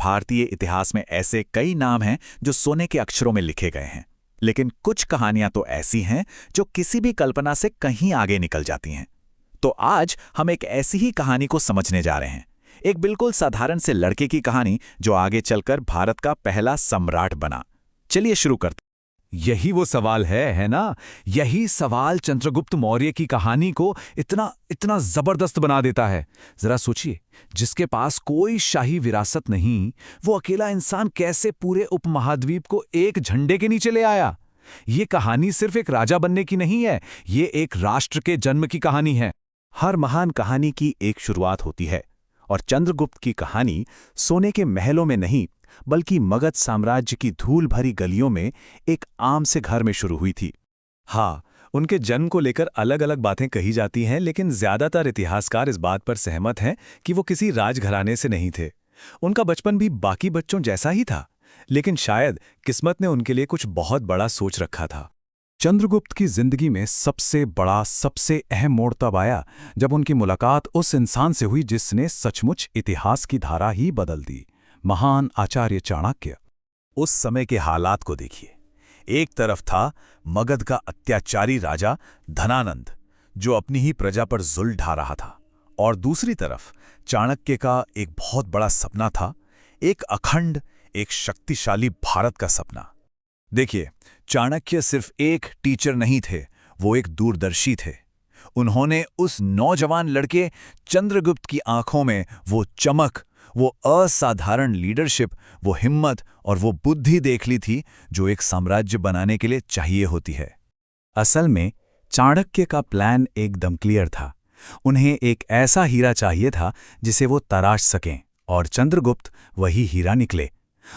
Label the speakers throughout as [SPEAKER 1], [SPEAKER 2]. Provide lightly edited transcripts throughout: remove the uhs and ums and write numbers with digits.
[SPEAKER 1] भारतीय इतिहास में ऐसे कई नाम हैं जो सोने के अक्षरों में लिखे गए हैं, लेकिन कुछ कहानियां तो ऐसी हैं जो किसी भी कल्पना से कहीं आगे निकल जाती हैं। तो आज हम एक ऐसी ही कहानी को समझने जा रहे हैं, एक बिल्कुल साधारण से लड़के की कहानी जो आगे चलकर भारत का पहला सम्राट बना। चलिए शुरू करते।
[SPEAKER 2] यही वो सवाल है ना? यही सवाल चंद्रगुप्त मौर्य की कहानी को इतना इतना जबरदस्त बना देता है। जरा सोचिए, जिसके पास कोई शाही विरासत नहीं, वो अकेला इंसान कैसे पूरे उपमहाद्वीप को एक झंडे के नीचे ले आया? ये कहानी सिर्फ एक राजा बनने की नहीं है, ये एक राष्ट्र के जन्म की कहानी है।
[SPEAKER 1] हर महान कहानी की एक शुरुआत होती है, और चंद्रगुप्त की कहानी सोने के महलों में नहीं, बल्कि मगध साम्राज्य की धूल भरी गलियों में एक आम से घर में शुरू हुई थी।
[SPEAKER 2] हाँ, उनके जन्म को लेकर अलग अलग बातें कही जाती हैं, लेकिन ज्यादातर इतिहासकार इस बात पर सहमत हैं कि वो किसी राजघराने से नहीं थे। उनका बचपन भी बाकी बच्चों जैसा ही था, लेकिन शायद किस्मत ने उनके लिए कुछ बहुत बड़ा सोच रखा था।
[SPEAKER 3] चंद्रगुप्त की जिंदगी में सबसे बड़ा, सबसे अहम मोड़ तब आया जब उनकी मुलाकात उस इंसान से हुई जिसने सचमुच इतिहास की धारा ही बदल दी, महान आचार्य चाणक्य।
[SPEAKER 1] उस समय के हालात को देखिए। एक तरफ था मगध का अत्याचारी राजा धनानंद, जो अपनी ही प्रजा पर जुल्म ढा रहा था, और दूसरी तरफ चाणक्य का एक बहुत बड़ा सपना था, एक अखंड, एक शक्तिशाली भारत का सपना। देखिए, चाणक्य सिर्फ एक टीचर नहीं थे, वो एक दूरदर्शी थे। उन्होंने उस नौजवान लड़के चंद्रगुप्त की आंखों में वो चमक, वो असाधारण लीडरशिप, वो हिम्मत और वो बुद्धि देख ली थी जो एक साम्राज्य बनाने के लिए चाहिए होती है।
[SPEAKER 3] असल में चाणक्य का प्लान एकदम क्लियर था। उन्हें एक ऐसा हीरा चाहिए था जिसे वो तराश सकें, और चंद्रगुप्त वही हीरा निकले।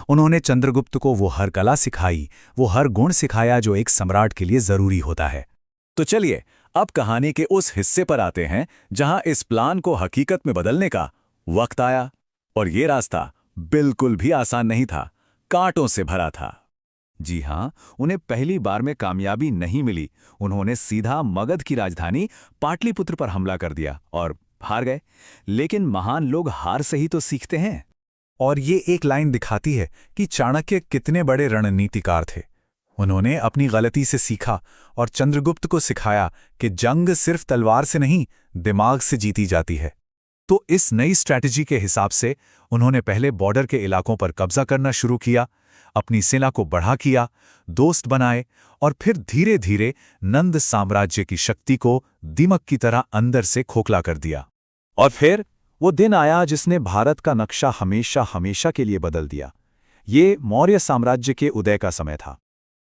[SPEAKER 3] उन्होंने चंद्रगुप्त को वो हर कला सिखाई, वो हर गुण सिखाया जो एक सम्राट के लिए जरूरी होता है।
[SPEAKER 2] तो चलिए अब कहानी के उस हिस्से पर आते हैं जहां इस प्लान को हकीकत में बदलने का वक्त आया। और ये रास्ता बिल्कुल भी आसान नहीं था, कांटों से भरा था। जी हां, उन्हें पहली बार में कामयाबी नहीं मिली। उन्होंने सीधा मगध की राजधानी पाटलिपुत्र पर हमला कर दिया और हार गए। लेकिन महान लोग हार से ही तो सीखते हैं।
[SPEAKER 3] और ये एक लाइन दिखाती है कि चाणक्य कितने बड़े रणनीतिकार थे। उन्होंने अपनी गलती से सीखा और चंद्रगुप्त को सिखाया कि जंग सिर्फ तलवार से नहीं, दिमाग से जीती जाती है। तो इस नई स्ट्रैटेजी के हिसाब से उन्होंने पहले बॉर्डर के इलाकों पर कब्जा करना शुरू किया, अपनी सेना को बढ़ा किया, दोस्त बनाए, और फिर धीरे धीरे नंद साम्राज्य की शक्ति को दीमक की तरह अंदर से खोखला कर दिया। और फिर वो दिन आया जिसने भारत का नक्शा हमेशा हमेशा के लिए बदल दिया। ये मौर्य साम्राज्य के उदय का समय था।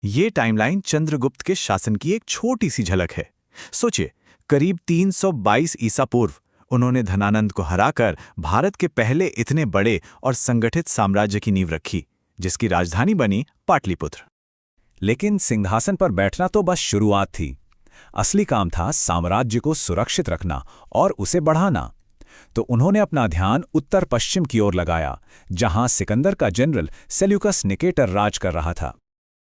[SPEAKER 1] ये टाइमलाइन चंद्रगुप्त के शासन की एक छोटी सी झलक है। सोचिए, करीब 322 ईसा पूर्व उन्होंने धनानंद को हराकर भारत के पहले इतने बड़े और संगठित साम्राज्य की नींव रखी, जिसकी राजधानी बनी पाटलिपुत्र।
[SPEAKER 3] लेकिन सिंहासन पर बैठना तो बस शुरुआत थी। असली काम था साम्राज्य को सुरक्षित रखना और उसे बढ़ाना। तो उन्होंने अपना ध्यान उत्तर पश्चिम की ओर लगाया, जहां सिकंदर का जनरल सेल्यूकस निकेटर राज कर रहा था।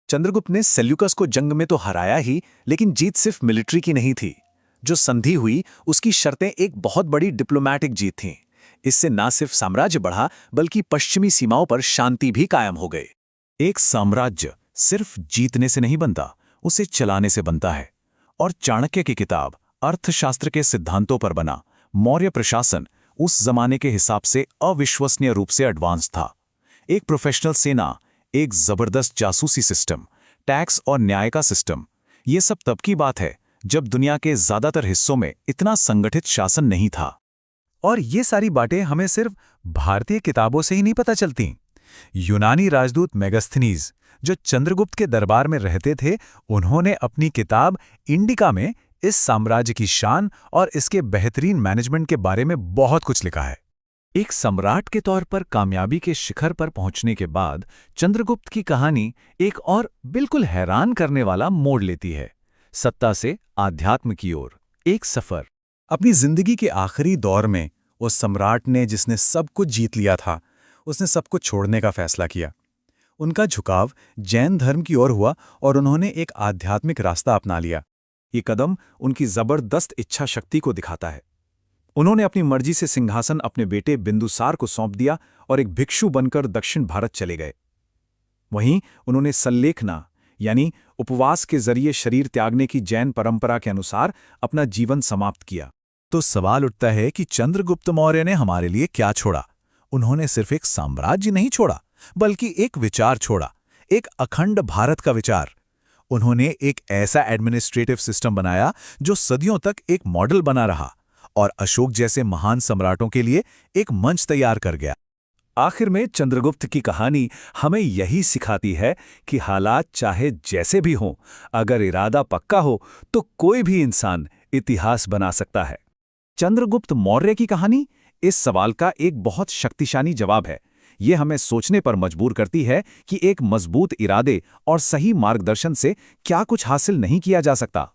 [SPEAKER 1] चंद्रगुप्त ने सेल्यूकस को जंग में तो हराया ही, लेकिन जीत सिर्फ मिलिट्री की नहीं थी। जो संधि हुई उसकी शर्तें एक बहुत बड़ी डिप्लोमैटिक जीत थीं। इससे न सिर्फ साम्राज्य बढ़ा, बल्कि पश्चिमी सीमाओं पर शांति भी कायम हो गई।
[SPEAKER 3] एक साम्राज्य सिर्फ जीतने से नहीं बनता, उसे चलाने से बनता है। और चाणक्य की किताब अर्थशास्त्र के सिद्धांतों पर बना मौर्य प्रशासन उस जमाने के हिसाब से अविश्वसनीय रूप से एडवांस था। एक प्रोफेशनल सेना, एक जबरदस्त जासूसी सिस्टम, टैक्स और न्याय का सिस्टम। ये सब तब की बात है जब दुनिया के ज्यादातर हिस्सों में इतना संगठित शासन नहीं था। और ये सारी बातें हमें सिर्फ भारतीय किताबों से ही नहीं पता चलती। यूनानी राजदूत मेगास्थनीज, जो चंद्रगुप्त के दरबार में रहते थे, उन्होंने अपनी किताब इंडिका में इस साम्राज्य की शान और इसके बेहतरीन मैनेजमेंट के बारे में बहुत कुछ लिखा है। एक सम्राट के तौर पर कामयाबी के शिखर पर पहुंचने के बाद चंद्रगुप्त की कहानी एक और बिल्कुल हैरान करने वाला मोड़ लेती है। सत्ता से आध्यात्म की ओर एक सफर। अपनी जिंदगी के आखिरी दौर में उस सम्राट ने, जिसने सब कुछ जीत लिया था, उसने सब कुछ छोड़ने का फैसला किया। उनका झुकाव जैन धर्म की ओर हुआ और उन्होंने एक आध्यात्मिक रास्ता अपना लिया। ये कदम उनकी जबरदस्त इच्छा शक्ति को दिखाता है। उन्होंने अपनी मर्जी से सिंहासन अपने बेटे बिंदुसार को सौंप दिया और एक भिक्षु बनकर दक्षिण भारत चले गए। वहीं उन्होंने सल्लेखना यानी उपवास के जरिए शरीर त्यागने की जैन परंपरा के अनुसार अपना जीवन समाप्त किया।
[SPEAKER 1] तो सवाल उठता है कि चंद्रगुप्त मौर्य ने हमारे लिए क्या छोड़ा? उन्होंने सिर्फ एक साम्राज्य नहीं छोड़ा, बल्कि एक विचार छोड़ा, एक अखंड भारत का विचार। उन्होंने एक ऐसा एडमिनिस्ट्रेटिव सिस्टम बनाया जो सदियों तक एक मॉडल बना रहा और अशोक जैसे महान सम्राटों के लिए एक मंच तैयार कर गया।
[SPEAKER 2] आखिर में चंद्रगुप्त की कहानी हमें यही सिखाती है कि हालात चाहे जैसे भी हों, अगर इरादा पक्का हो तो कोई भी इंसान इतिहास बना सकता है। चंद्रगुप्त मौर्य की कहानी इस सवाल का एक बहुत शक्तिशाली जवाब है। ये हमें सोचने पर मजबूर करती है कि एक मजबूत इरादे और सही मार्गदर्शन से क्या कुछ हासिल नहीं किया जा सकता।